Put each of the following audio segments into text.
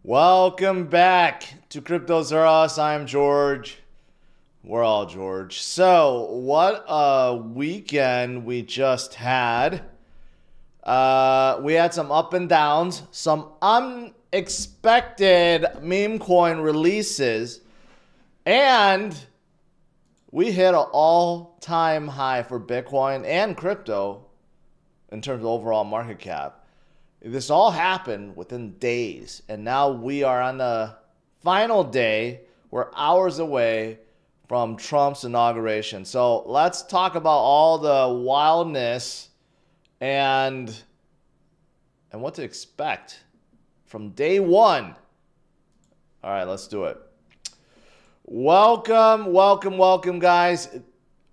Welcome back to CryptosRUs. I'm George. We're all George. So, what a weekend we just had. We had some up and downs, some unexpected meme coin releases, and we hit an all-time high for Bitcoin and crypto in terms of overall market cap. This all happened within days, and now we are on the final day. We're hours away from Trump's inauguration. So let's talk about all the wildness and what to expect from day one. All right, let's do it. Welcome, guys.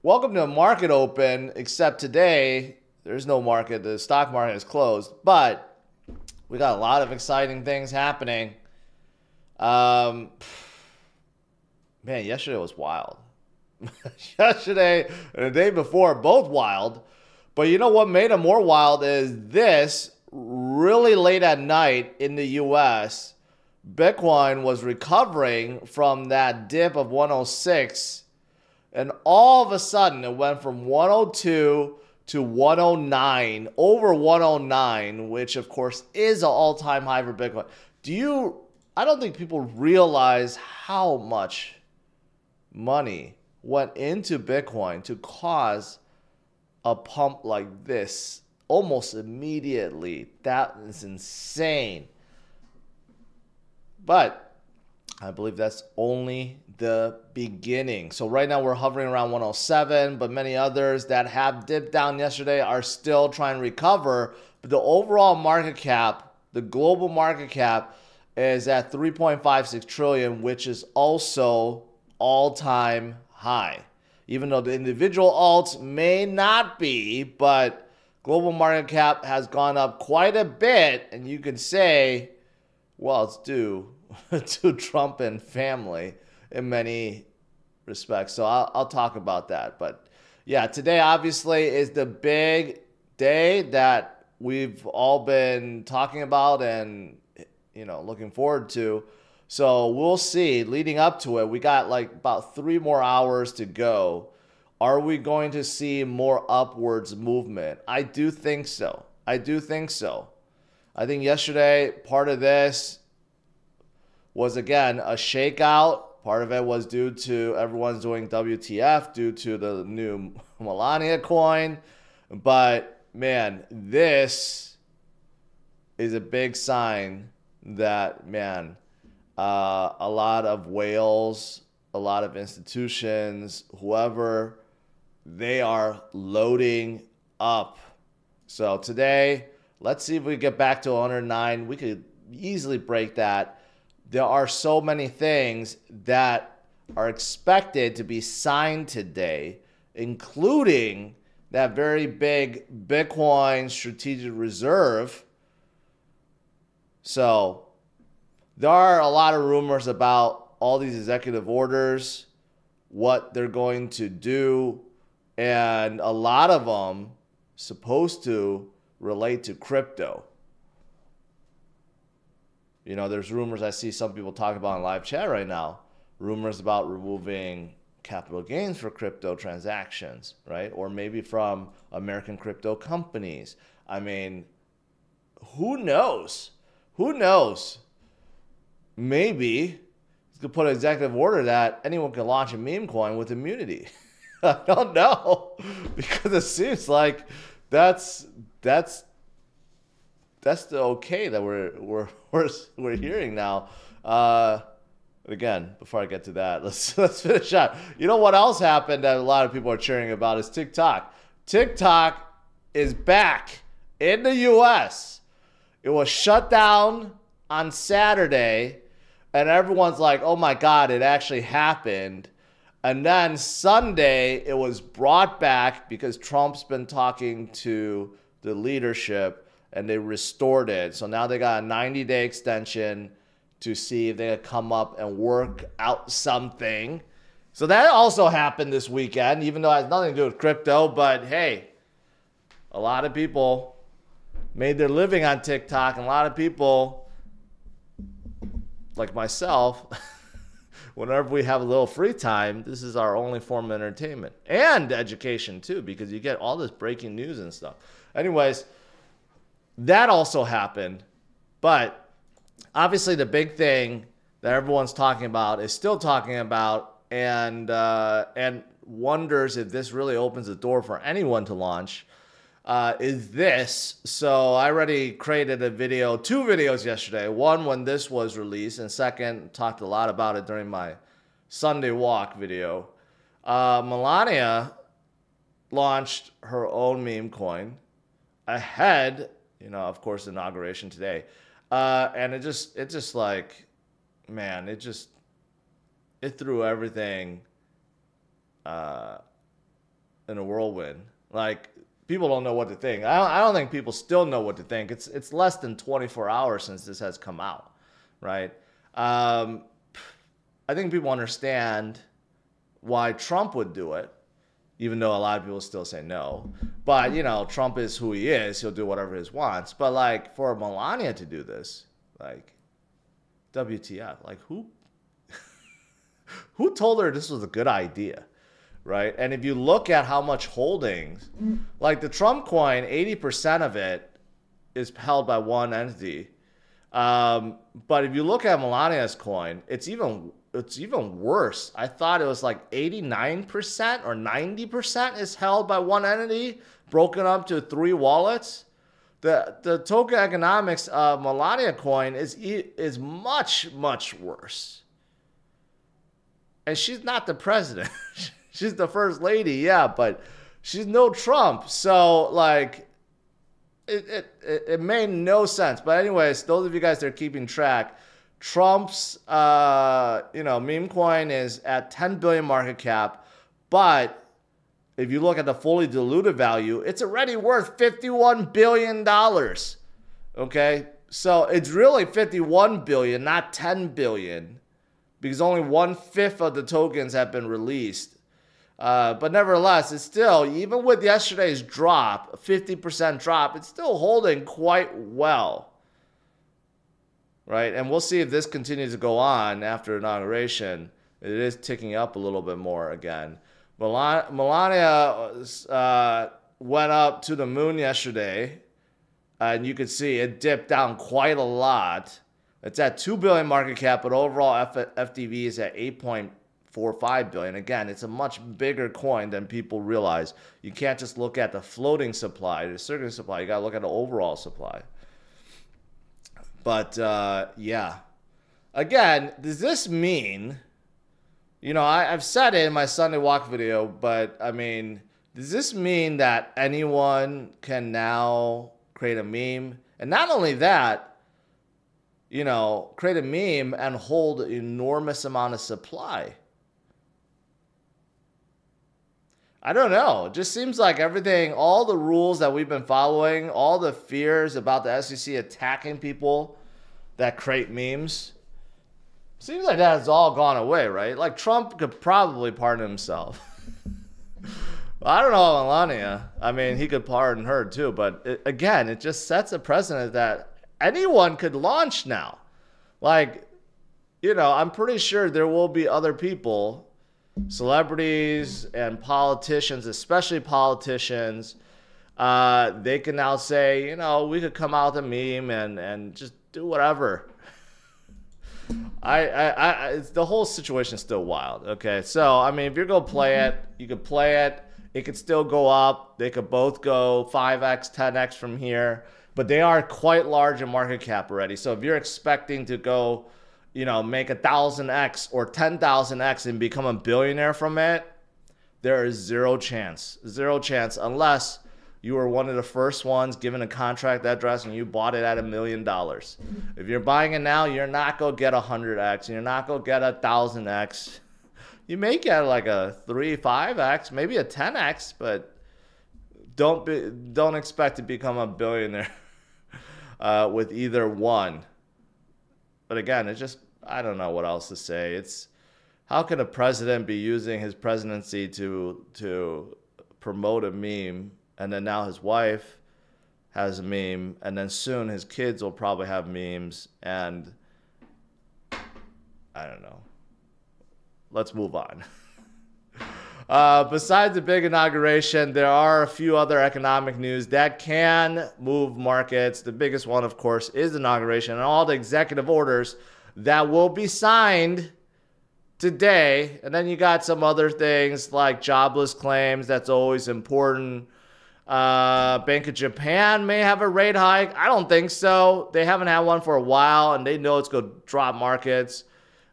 Welcome to Market Open, except today there's no market. The stock market is closed, but we got a lot of exciting things happening. Man, yesterday was wild. Yesterday and the day before, both wild. But you know what made them more wild is this. Really late at night in the US, Bitcoin was recovering from that dip of 106. And all of a sudden, it went from 102 to 109, over 109, which of course is an all-time high for Bitcoin. I don't think people realize how much money went into Bitcoin to cause a pump like this almost immediately. That is insane. But I believe that's only the beginning. So right now we're hovering around 107, but many others that have dipped down yesterday are still trying to recover. But the overall market cap, the global market cap, is at 3.56 trillion, which is also all-time high. Even though the individual alts may not be, but global market cap has gone up quite a bit, and you could say, well, it's due to Trump and family in many respects. So I'll talk about that. But yeah, today obviously is the big day that we've all been talking about and, you know, looking forward to. So we'll see. Leading up to it, we got like about 3 more hours to go. Are we going to see more upwards movement? I do think so. I think yesterday, part of this was, again, a shakeout. Part of it was due to everyone's doing WTF due to the new Melania coin. But, man, this is a big sign that, man, a lot of whales, a lot of institutions, whoever, they are loading up. So today, let's see if we get back to 109. We could easily break that. There are so many things that are expected to be signed today, including that very big Bitcoin strategic reserve. So there are a lot of rumors about all these executive orders, what they're going to do, and a lot of them supposed to relate to crypto. You know, there's rumors I see some people talk about in live chat right now. Rumors about removing capital gains for crypto transactions, right? Or maybe from American crypto companies. I mean, who knows? Who knows? Maybe you could put an executive order that anyone can launch a meme coin with immunity. I don't know. Because it seems like that's the okay that we're hearing now. Again, before I get to that, let's finish up. You know what else happened that a lot of people are cheering about is TikTok. TikTok is back in the US. It was shut down on Saturday, and everyone's like, "Oh my God, it actually happened." And then Sunday, it was brought back because Trump's been talking to the leadership, and they restored it. So now they got a 90-day extension to see if they could come up and work out something. So that also happened this weekend, even though it has nothing to do with crypto. But hey, a lot of people made their living on TikTok, and a lot of people like myself, whenever we have a little free time, this is our only form of entertainment and education too, because you get all this breaking news and stuff. Anyways, that also happened, but obviously the big thing that everyone's talking about is still talking about, and wonders if this really opens the door for anyone to launch, is this. So I already created a video, 2 videos yesterday. One when this was released, and second, talked a lot about it during my Sunday walk video. Melania launched her own meme coin ahead, of course, inauguration today. And it just like, man, it threw everything in a whirlwind. Like, people don't know what to think. I don't think people still know what to think. It's less than 24 hours since this has come out, right? I think people understand why Trump would do it, even though a lot of people still say no. But, Trump is who he is. He'll do whatever he wants. But, like, for Melania to do this, like, WTF? Like, who told her this was a good idea, right? And if you look at how much holdings, like the Trump coin, 80% of it is held by one entity. But if you look at Melania's coin, it's even worse. I thought it was like 89% or 90% is held by one entity, broken up to 3 wallets. The token economics of Melania coin is much, much worse. And she's not the president. She's the first lady, yeah, but she's no Trump. So, like, it made no sense. But anyways, those of you guys that are keeping track, Trump's meme coin is at 10 billion market cap, but if you look at the fully diluted value, it's already worth $51 billion. Okay, so it's really 51 billion, not 10 billion, because only 1/5 of the tokens have been released. But nevertheless, it's still, even with yesterday's drop, 50% drop, it's still holding quite well. Right? And we'll see if this continues to go on after inauguration. It is ticking up a little bit more again. Melania went up to the moon yesterday, and you can see it dipped down quite a lot. It's at 2 billion market cap, but overall FDV is at 8.45 billion. Again, it's a much bigger coin than people realize. You can't just look at the floating supply, the circuit supply. You got to look at the overall supply. But, yeah. Again, does this mean, I've said it in my Sunday walk video, but, I mean, does this mean that anyone can now create a meme? And not only that, create a meme and hold an enormous amount of supply. I don't know. It just seems like everything, all the rules that we've been following, all the fears about the SEC attacking people that create memes, seems like that has all gone away, right? Like, Trump could probably pardon himself. I don't know Melania. I mean, he could pardon her too, but again, it just sets a precedent that anyone could launch now. Like, I'm pretty sure there will be other people, celebrities and politicians, especially politicians, they can now say, we could come out with a meme and just do whatever. The whole situation is still wild. Okay, so I mean, if you're gonna play it, you could play it. It could still go up. They could both go 5x, 10x from here, but they are quite large in market cap already. So if you're expecting to go, make 1,000x or 10,000x and become a billionaire from it, there is zero chance, unless you were one of the first ones given a contract address and you bought it at $1 million. If you're buying it now, you're not going to get 100x. You're not going to get 1,000x. You may get like a 3, 5x, maybe a 10x, but don't expect to become a billionaire with either one. But again, it's just, I don't know what else to say. It's, how can a president be using his presidency to promote a meme, and then now his wife has a meme, and then soon his kids will probably have memes, and I don't know. Let's move on. Besides the big inauguration, there are a few other economic news that can move markets. The biggest one, of course, is the inauguration and all the executive orders that will be signed today. And then you got some other things like jobless claims. That's always important. Bank of Japan may have a rate hike. I don't think so. They haven't had one for a while, and they know it's going to drop markets.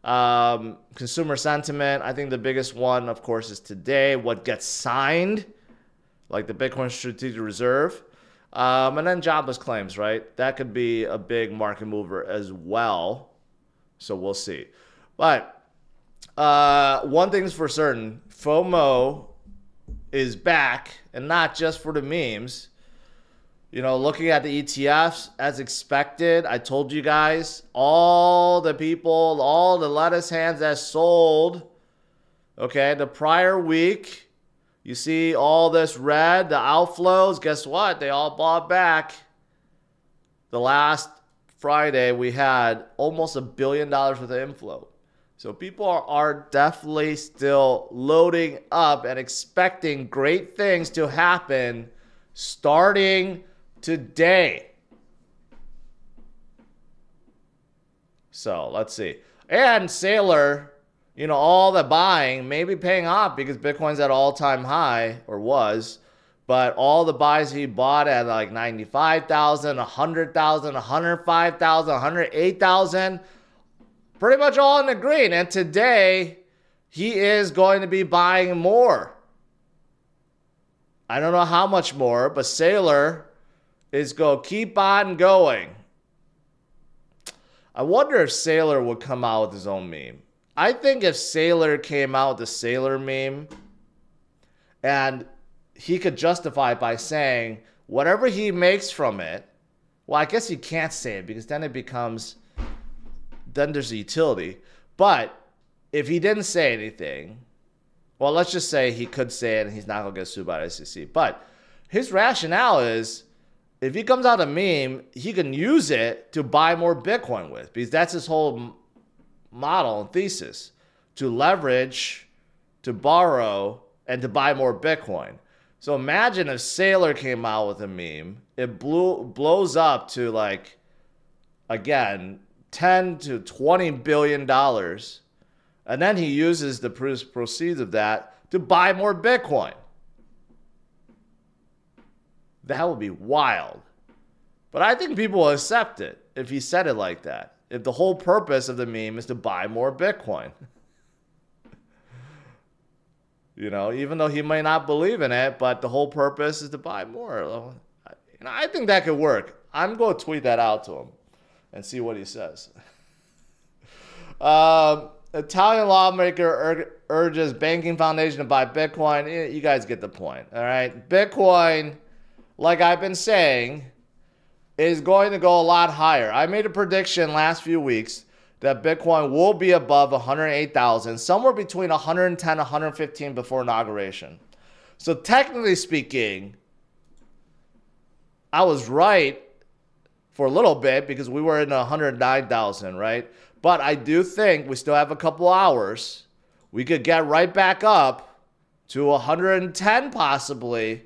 Consumer sentiment, I think the biggest one, of course, is today. What gets signed, like the Bitcoin Strategic Reserve. And then jobless claims, right? That could be a big market mover as well. So we'll see. But one thing's for certain, FOMO is back, and not just for the memes. You know, looking at the ETFs, as expected, I told you guys, all the people, all the lettuce hands that sold, okay, the prior week, you see all this red, the outflows, guess what? They all bought back. The last Friday, we had almost $1 billion worth of inflow. So people are definitely still loading up and expecting great things to happen starting today. So let's see. And Saylor, you know, all the buying may be paying off because Bitcoin's at all-time high, or was. But all the buys he bought at like 95,000, 100,000, 105,000, 108,000, pretty much all in the green. And today, he is going to be buying more. I don't know how much more, but Saylor is going to keep on going. I wonder if Saylor would come out with his own meme. I think if Saylor came out with the Saylor meme, and he could justify it by saying whatever he makes from it, well, I guess you can't say it because then it becomes, then there's a utility. But if he didn't say anything, well, let's just say he could say it and he's not going to get sued by the SEC. But his rationale is, if he comes out a meme, he can use it to buy more Bitcoin with, because that's his whole model and thesis, to leverage, to borrow, and to buy more Bitcoin. So imagine if Saylor came out with a meme, it blows up to like, again, 10 to 20 billion dollars, and then he uses the proceeds of that to buy more Bitcoin. That would be wild. But I think people will accept it if he said it like that. If the whole purpose of the meme is to buy more Bitcoin. You know, even though he may not believe in it, but the whole purpose is to buy more. You know, I think that could work. I'm going to tweet that out to him and see what he says. Italian lawmaker urges banking foundation to buy Bitcoin. You guys get the point, all right? Bitcoin, like I've been saying, is going to go a lot higher. I made a prediction last few weeks that Bitcoin will be above 108,000, somewhere between 110 and 115 before inauguration. So technically speaking, I was right for a little bit because we were in 109,000, right? But I do think we still have a couple hours. We could get right back up to 110 possibly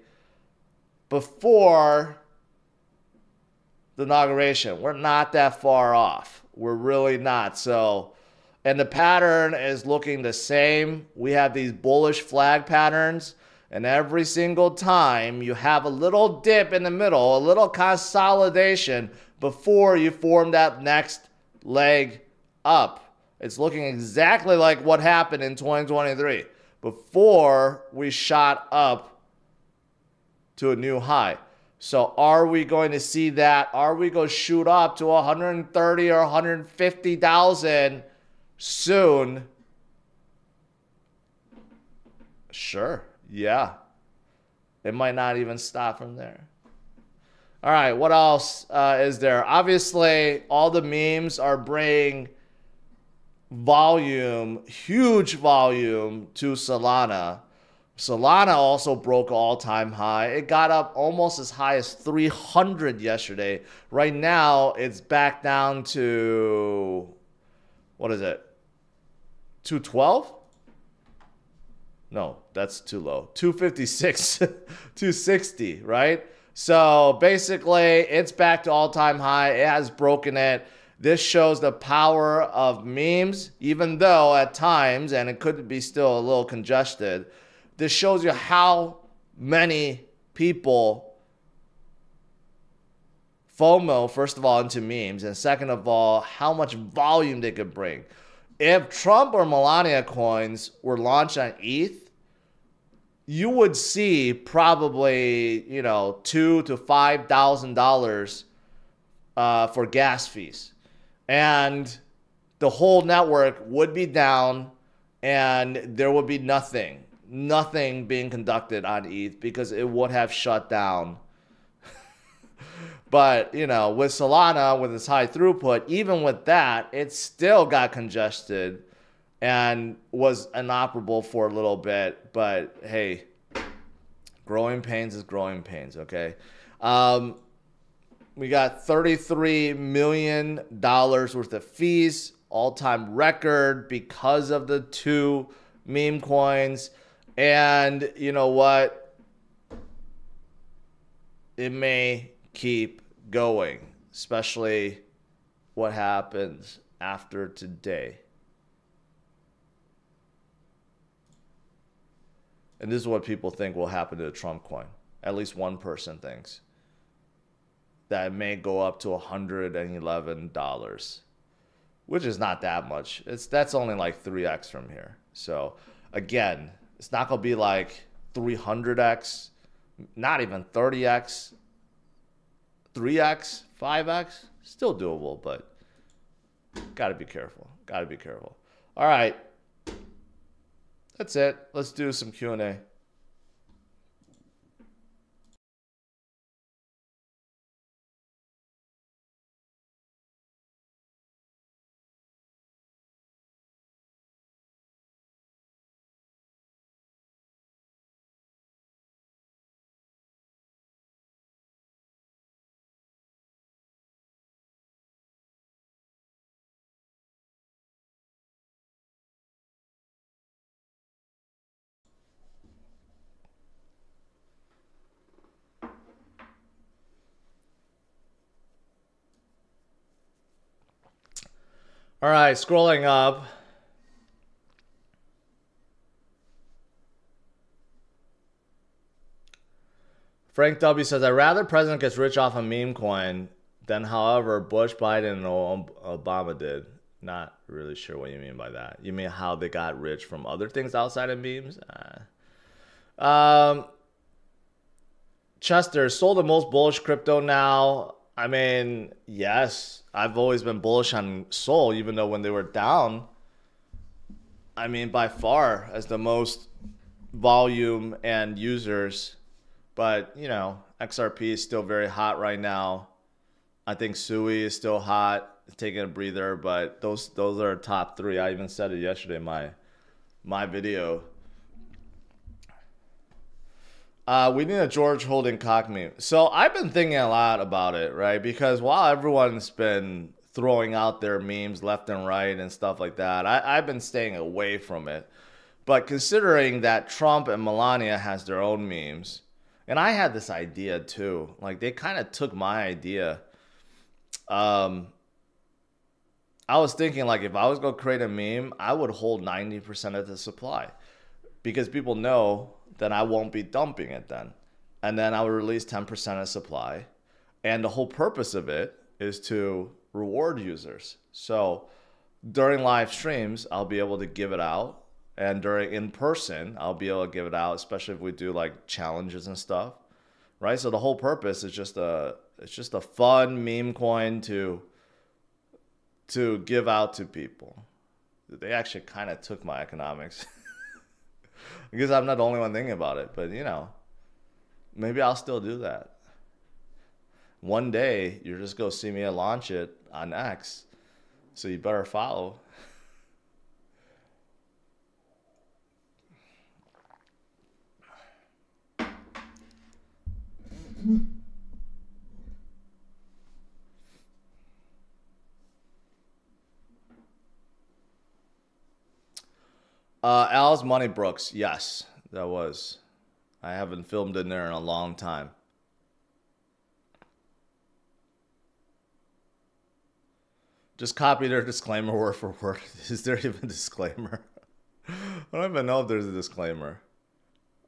before the inauguration. We're not that far off. We're really not. So, and the pattern is looking the same. We have these bullish flag patterns, and every single time you have a little dip in the middle, a little consolidation before you form that next leg up. It's looking exactly like what happened in 2023 before we shot up to a new high. So are we going to see that? Are we going to shoot up to 130 or 150,000 soon? Sure. Yeah. It might not even stop from there. All right. What else is there? Obviously, all the memes are bringing volume, huge volume to Solana. Solana also broke an all-time high. It got up almost as high as 300 yesterday. Right now, it's back down to, what is it? 212? No, that's too low. 256, 260, right? So basically, it's back to all-time high. It has broken it. This shows the power of memes, even though at times, and it could be still a little congested, this shows you how many people FOMO, first of all, into memes, and second of all, how much volume they could bring. If Trump or Melania coins were launched on ETH, you would see probably, you know, $2,000 to $5,000 for gas fees. And the whole network would be down and there would be nothing being conducted on ETH because it would have shut down. But, you know, with Solana, with its high throughput, even with that, it still got congested and was inoperable for a little bit. But, hey, growing pains is growing pains, okay? We got $33 million worth of fees, all-time record because of the two meme coins. And you know what? It may keep going, especially what happens after today. And this is what people think will happen to the Trump coin. At least one person thinks that it may go up to $111, which is not that much. That's only like 3x from here. So again, it's not gonna be like 300x, not even 30x, 3x, 5x. Still doable, but gotta be careful. Gotta be careful. All right, that's it. Let's do some Q&A. All right, scrolling up. Frank W says, I'd rather president gets rich off a meme coin than, however, Bush, Biden, and Obama did. Not really sure what you mean by that. You mean how they got rich from other things outside of memes? Chester, sold the most bullish crypto now. I mean, yes, I've always been bullish on Sol, even though when they were down, I mean, by far as the most volume and users. But, you know, XRP is still very hot right now. I think Sui is still hot, taking a breather, but those are top three. I even said it yesterday in my video. We need a George Holding cock meme. So I've been thinking a lot about it, right? Because while everyone's been throwing out their memes left and right and stuff like that, I've been staying away from it. But considering that Trump and Melania has their own memes, and I had this idea too, like they kind of took my idea. I was thinking like if I was going to create a meme, I would hold 90% of the supply because people know that I won't be dumping it then. And then I would release 10% of supply. And the whole purpose of it is to reward users. So during live streams, I'll be able to give it out. And during in person, I'll be able to give it out, especially if we do like challenges and stuff. Right? So the whole purpose is just it's just a fun meme coin to give out to people. They actually kind of took my economics. Because I'm not the only one thinking about it, but you know, maybe I'll still do that. One day, you're just going to see me launch it on X, so you better follow. Al's Money Brooks. Yes, that was. I haven't filmed in there in a long time. Just copy their disclaimer word for word. Is there even a disclaimer? I don't even know if there's a disclaimer.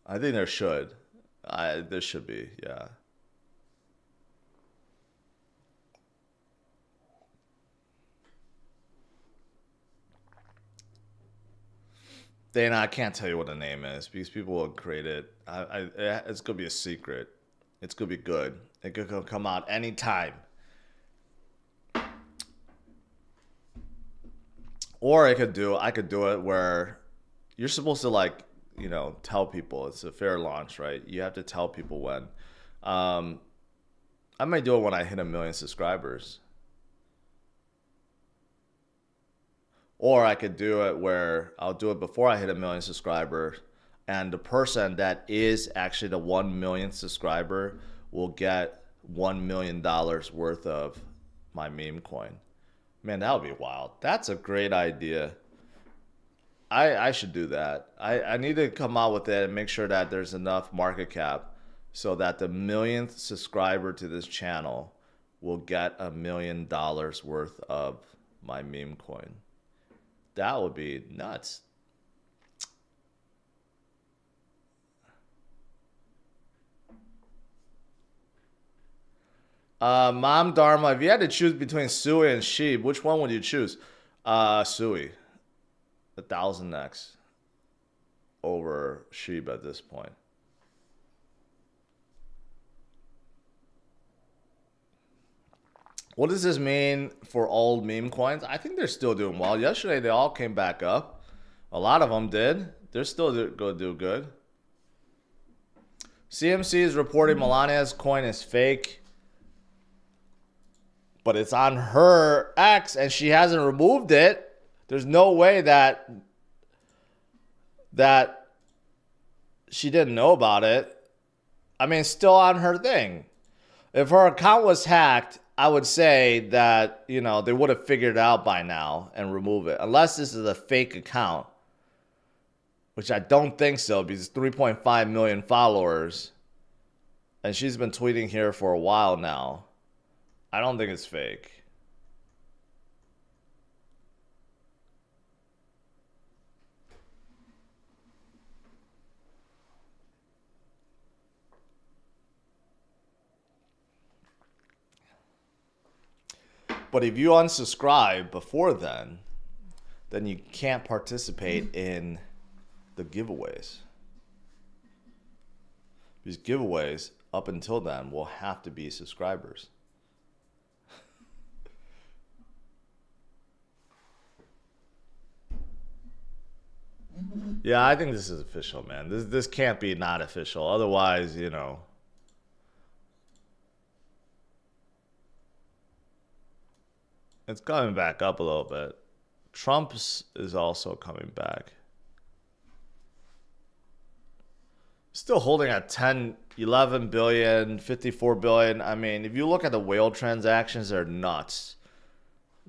I think there should. There should be, yeah. Dana, I can't tell you what the name is because people will create it. It's gonna be a secret. It's gonna be good. It could come out anytime. Or I could do it where you're supposed to, like, you know, tell people it's a fair launch, right? You have to tell people when. I might do it when I hit 1 million subscribers. Or I could do it where I'll do it before I hit 1 million subscribers, and the person that is actually the 1 millionth subscriber will get $1 million worth of my meme coin. Man, that would be wild. That's a great idea. I should do that. I need to come out with it and make sure that there's enough market cap so that the millionth subscriber to this channel will get $1 million worth of my meme coin. That would be nuts. Mom Dharma, if you had to choose between Sui and Sheep, which one would you choose? Sui. 1,000x over Sheep at this point. What does this mean for old meme coins? I think they're still doing well. Yesterday, they all came back up. A lot of them did. They're still going to do good. CMC is reporting Melania's coin is fake, but it's on her X and she hasn't removed it. There's no way that she didn't know about it. I mean, it's still on her thing. If her account was hacked, I would say that, you know, they would have figured it out by now and remove it. Unless this is a fake account, which I don't think so because 3.5 million followers. And she's been tweeting here for a while now. I don't think it's fake. But if you unsubscribe before then you can't participate in the giveaways. These giveaways, up until then, will have to be subscribers. Yeah, I think this is official, man. This can't be not official. Otherwise, you know. It's coming back up a little bit. Trump's is also coming back. Still holding at 10, 11 billion, 54 billion. I mean, if you look at the whale transactions, they're nuts.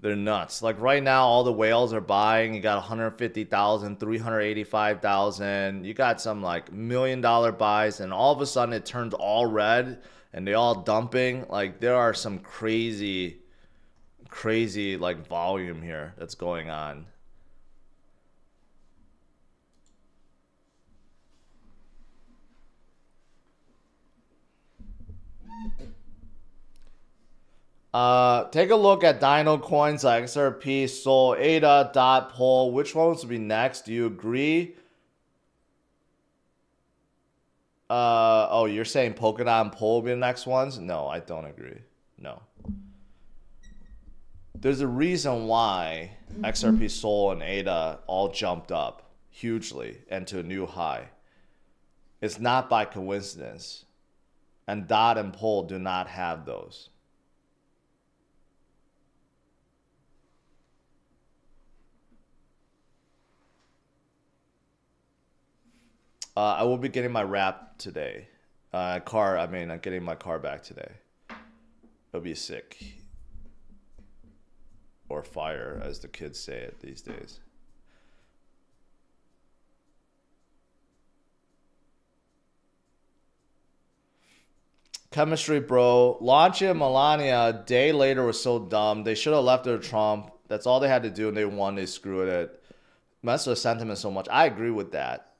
They're nuts. Like right now, all the whales are buying. You got 150,000, 385,000. You got some like $1 million buys, and all of a sudden it turns all red and they all dumping. Like there are some crazy like volume here that's going on. Take a look at Dino coins like XRP, Sol, ADA, Dot, Pol. Which ones will be next? Do you agree? Oh, you're saying Polkadot and Pol will be the next ones? No, I don't agree. No. There's a reason why XRP, Sol, and ADA all jumped up hugely and to a new high. It's not by coincidence. And Dot and Pol do not have those. I will be getting my wrap today. I'm getting my car back today. It'll be sick. Or fire, as the kids say it these days. Chemistry, bro. Launching Melania a day later was so dumb. They should have left it to Trump. That's all they had to do, and they won. They screwed it. Messed with sentiment so much. I agree with that.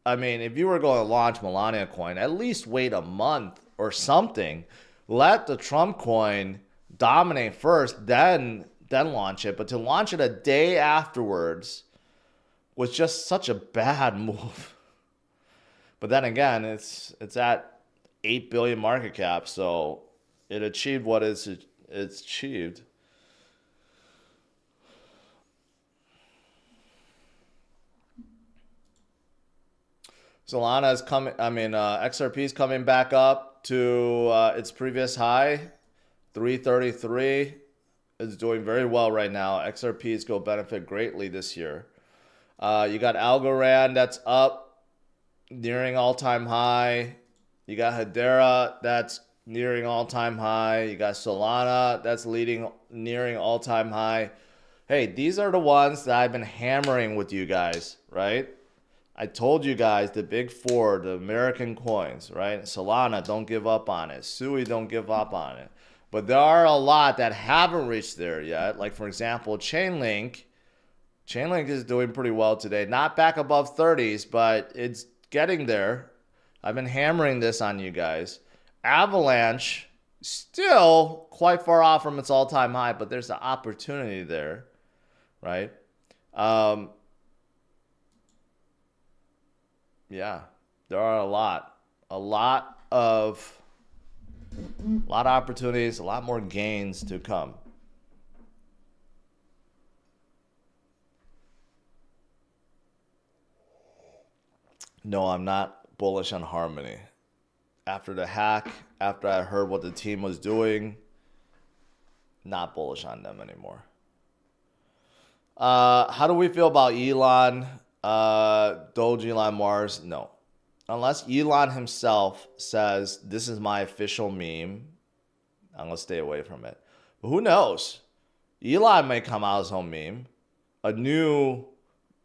I mean, if you were going to launch Melania coin, at least wait a month or something. Let the Trump coin dominate first, then launch it. But to launch it a day afterwards was just such a bad move. But then again, it's at 8 billion market cap, so it achieved what it's achieved. Solana is coming. I mean, XRP is coming back up to its previous high, 333. It's doing very well right now. XRP is going to benefit greatly this year. You got Algorand that's up, nearing all-time high. You got Hedera that's nearing all-time high. You got Solana that's nearing all-time high. Hey, these are the ones that I've been hammering with you guys, right? I told you guys the big four, the American coins, right? Solana, don't give up on it. Sui, don't give up on it. But there are a lot that haven't reached there yet. Like, for example, Chainlink. Chainlink is doing pretty well today. Not back above 30s, but it's getting there. I've been hammering this on you guys. Avalanche, still quite far off from its all-time high, but there's an opportunity there, right? Yeah, there are a lot of opportunities, a lot more gains to come. No, I'm not bullish on Harmony. After the hack, after I heard what the team was doing, not bullish on them anymore. How do we feel about Elon? Doge, Elon Mars? No. Unless Elon himself says, this is my official meme, I'm going to stay away from it. But who knows? Elon may come out with his own meme, a new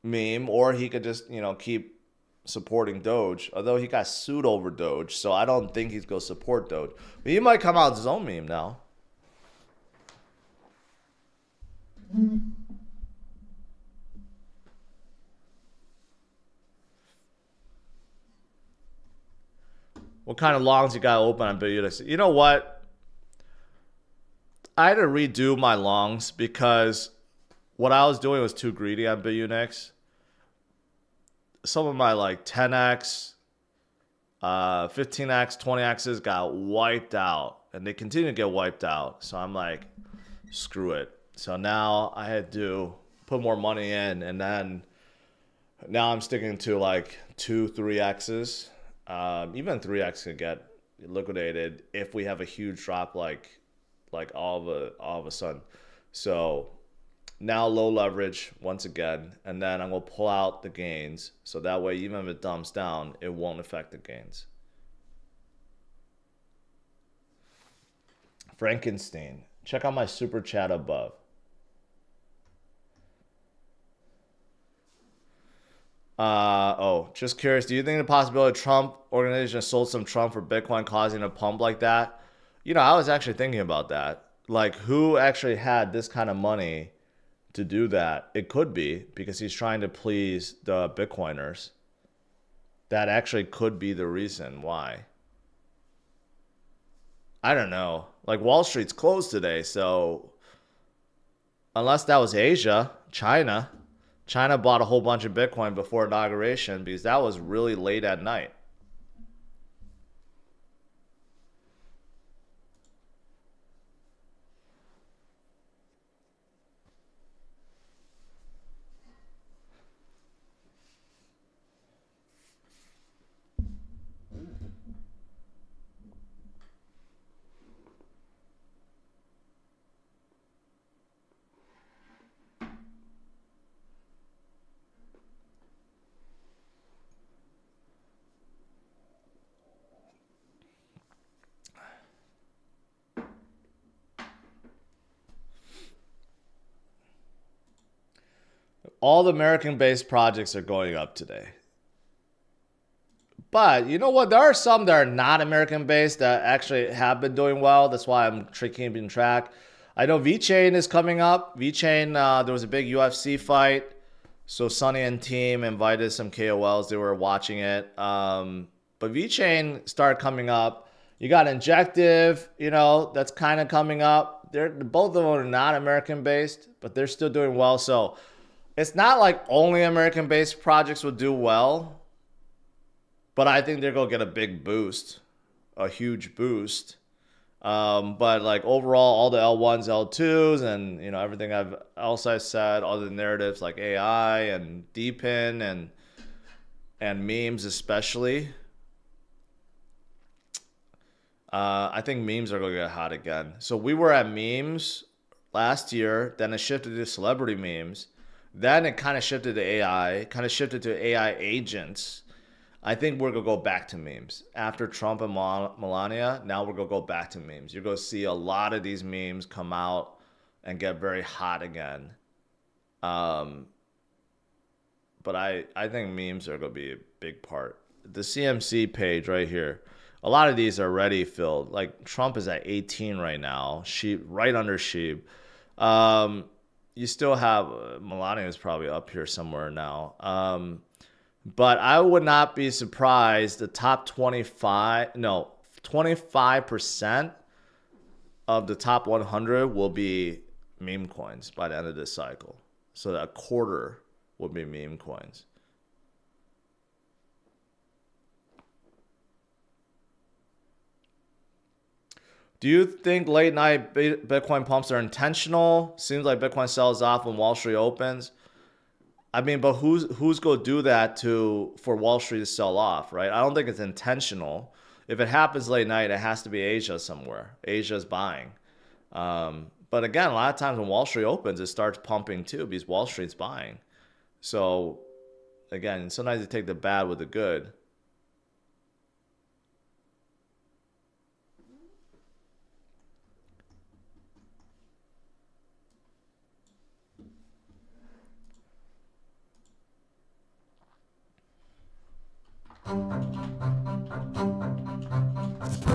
meme, or he could just, keep supporting Doge, although he got sued over Doge, so I don't think he's going to support Doge. But he might come out with his own meme now. What kind of longs you got open on BitUnix? You know what? I had to redo my longs because what I was doing was too greedy on BitUnix. Some of my like 10x, 15x, 20x's got wiped out, and they continue to get wiped out. So I'm like, screw it. So now I had to put more money in, and then now I'm sticking to like 2, 3x's. Even 3x can get liquidated if we have a huge drop like all of a sudden. So now low leverage once again, and then I'm gonna pull out the gains so that way even if it dumps down, it won't affect the gains. Frankenstein, check out my super chat above. Just curious, do you think the possibility Trump organization sold some Trump for Bitcoin causing a pump like that? I was actually thinking about that. Like, who actually had this kind of money to do that? It could be because he's trying to please the Bitcoiners. That actually could be the reason why. I don't know. Like, Wall Street's closed today, so unless that was Asia, China bought a whole bunch of Bitcoin before inauguration because that was really late at night. All the American-based projects are going up today. But you know what? There are some that are not American based that actually have been doing well. That's why I'm keeping track. I know VeChain is coming up. VeChain, there was a big UFC fight. So Sonny and team invited some KOLs. They were watching it. But VeChain started coming up. You got Injective, you know, that's kind of coming up. Both of them are not American based, but they're still doing well. So it's not like only American based projects will do well, but I think they're going to get a big boost, a huge boost. But like overall, all the L1s, L2s, and you know everything else I said, all the narratives like AI and DePIN and memes especially. I think memes are going to get hot again. So we were at memes last year, then it shifted to celebrity memes, then it kind of shifted to AI, kind of shifted to AI agents. I think we're going to go back to memes. After Trump and Melania, now we're going to go back to memes. You're going to see a lot of these memes come out and get very hot again. But I think memes are going to be a big part. The CMC page right here, a lot of these are already filled. Like Trump is at 18 right now, right under Sheeb. You still have, Melania is probably up here somewhere now. But I would not be surprised the top 25% of the top 100 will be meme coins by the end of this cycle. So that a quarter will be meme coins. Do you think late night Bitcoin pumps are intentional? Seems like Bitcoin sells off when Wall Street opens. I mean, but who's going to do that for Wall Street to sell off, right? I don't think it's intentional. If it happens late night, it has to be Asia somewhere. Asia's buying. But again, a lot of times when Wall Street opens, it starts pumping too because Wall Street's buying. So again, sometimes you take the bad with the good.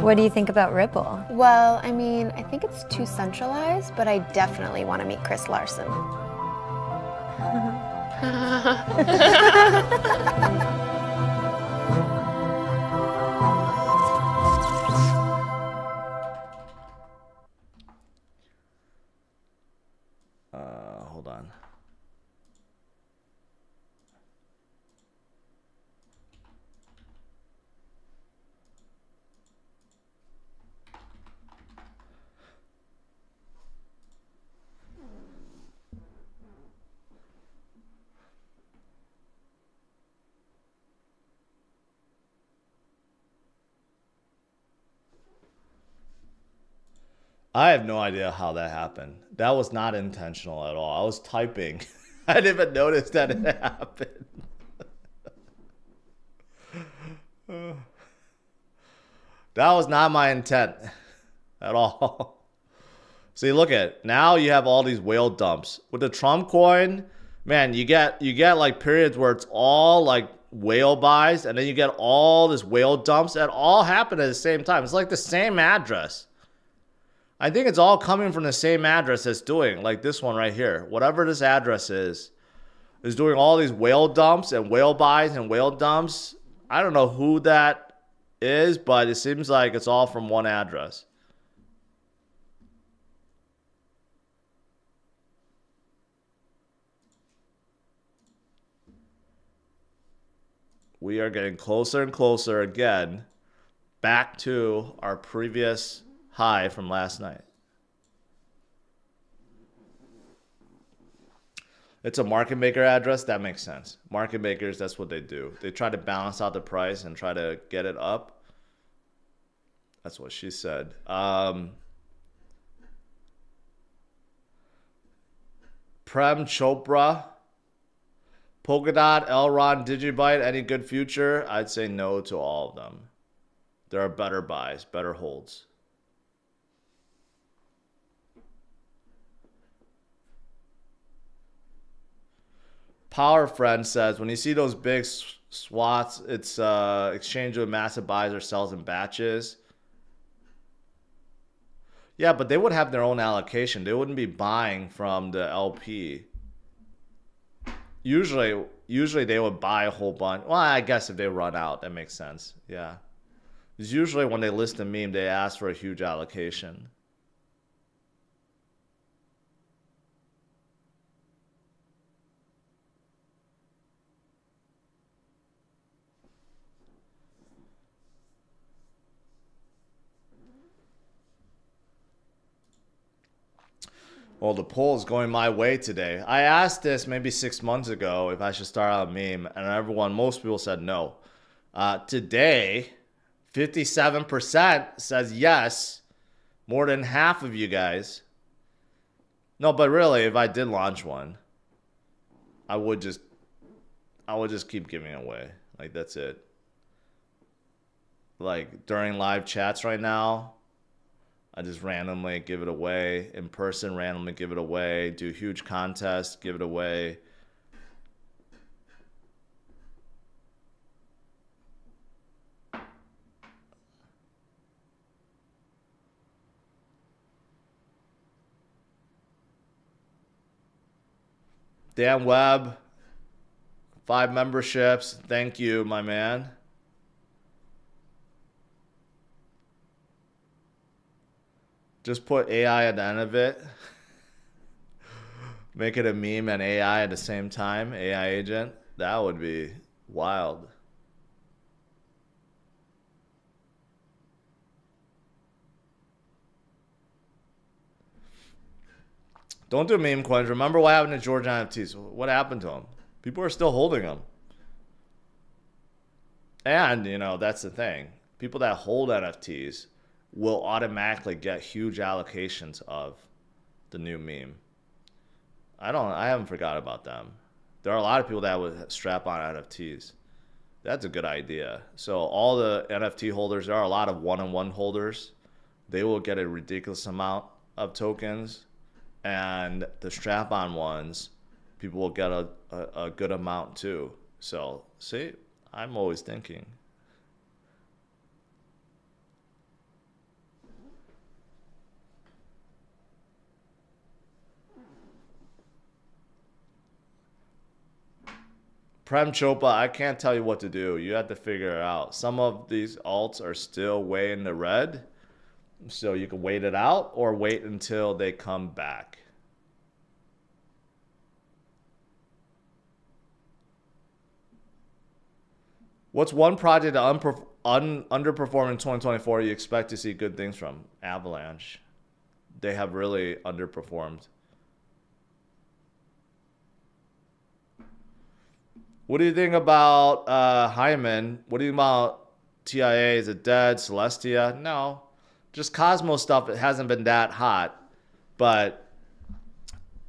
What do you think about Ripple? Well, I mean, I think it's too centralized, but I definitely want to meet Chris Larson. Hold on. I have no idea how that happened. That was not intentional at all. I was typing. I didn't even notice that it happened. That was not my intent at all. See, look at it. Now you have all these whale dumps. With the Trump coin, man, you get like periods where it's all like whale buys, and then you get all this whale dumps that all happen at the same time. It's like the same address. I think it's all coming from the same address that's doing, like this one right here. Whatever this address is doing all these whale dumps and whale buys and whale dumps. I don't know who that is, but it seems like it's all from one address. We are getting closer and closer again back to our previous high from last night. It's a market maker address. That makes sense. Market makers, that's what they do. They try to balance out the price and try to get it up. That's what she said. Prem Chopra, Polkadot, Elrond, Digibyte, any good future? I'd say no to all of them. There are better buys, better holds. Power Friend says, when you see those big swaths, it's exchange with massive buys or sells in batches. Yeah, but they would have their own allocation. They wouldn't be buying from the LP. Usually they would buy a whole bunch. Well, I guess if they run out, that makes sense. Yeah. Because usually when they list a meme, they ask for a huge allocation. Well, the poll is going my way today. I asked this maybe 6 months ago if I should start out a meme, and most people said no. Today, 57% says yes. More than half of you guys. No, but really, if I did launch one, I would just keep giving it away. Like, that's it. Like, during live chats right now, I just randomly give it away. In person, randomly give it away. Do huge contests, give it away. Dan Webb, 5 memberships. Thank you, my man. Just put AI at the end of it. Make it a meme and AI at the same time. AI agent. That would be wild. Don't do meme coins. Remember what happened to George NFTs? What happened to them? People are still holding them. And, you know, that's the thing. People that hold NFTs will automatically get huge allocations of the new meme. I haven't forgot about them. There are a lot of people that would strap on NFTs. That's a good idea. So all the NFT holders, there are a lot of one-on-one holders. They will get a ridiculous amount of tokens. And the strap-on ones, people will get a good amount too. So, see, I'm always thinking. Prem Chopra, I can't tell you what to do. You have to figure it out. Some of these alts are still way in the red. So you can wait it out or wait until they come back. What's one project that underperformed in 2024 you expect to see good things from? Avalanche. They have really underperformed. What do you think about Hyman? What do you think about TIA? Is it dead? Celestia? No. Just Cosmos stuff, it hasn't been that hot. But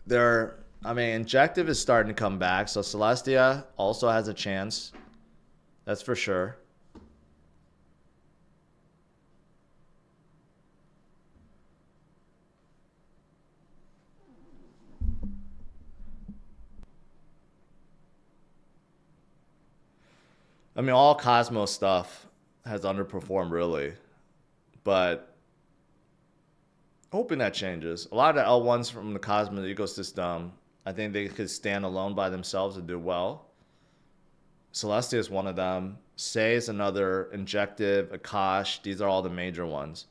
Injective is starting to come back. So Celestia also has a chance. That's for sure. All Cosmos stuff has underperformed really, but hoping that changes. A lot of the L1s from the Cosmos ecosystem, I think they could stand alone by themselves and do well. Celestia is one of them. Say is another. Injective, Akash, these are all the major ones.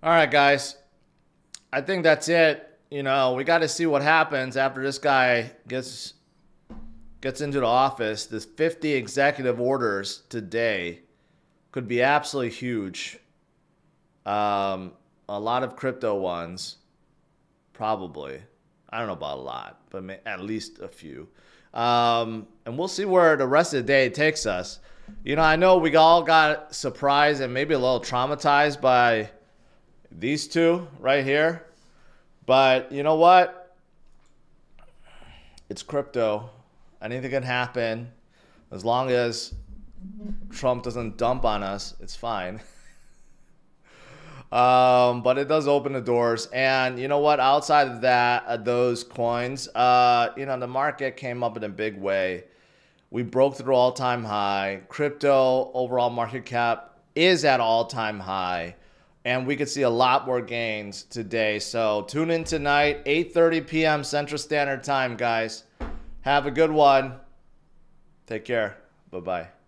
All right, guys. I think that's it. We got to see what happens after this guy gets into the office. There's 50 executive orders today could be absolutely huge. A lot of crypto ones, probably. I don't know about a lot, but at least a few. And we'll see where the rest of the day takes us. You know, I know we all got surprised and maybe a little traumatized by these two right here. But you know what? It's crypto. Anything can happen. As long as Trump doesn't dump on us, it's fine. But it does open the doors. And you know what? Outside of that, those coins, you know, the market came up in a big way. We broke through all-time high. Crypto overall market cap is at all-time high. And we could see a lot more gains today. So tune in tonight, 8:30 p.m. Central Standard Time, guys. Have a good one. Take care. Bye-bye.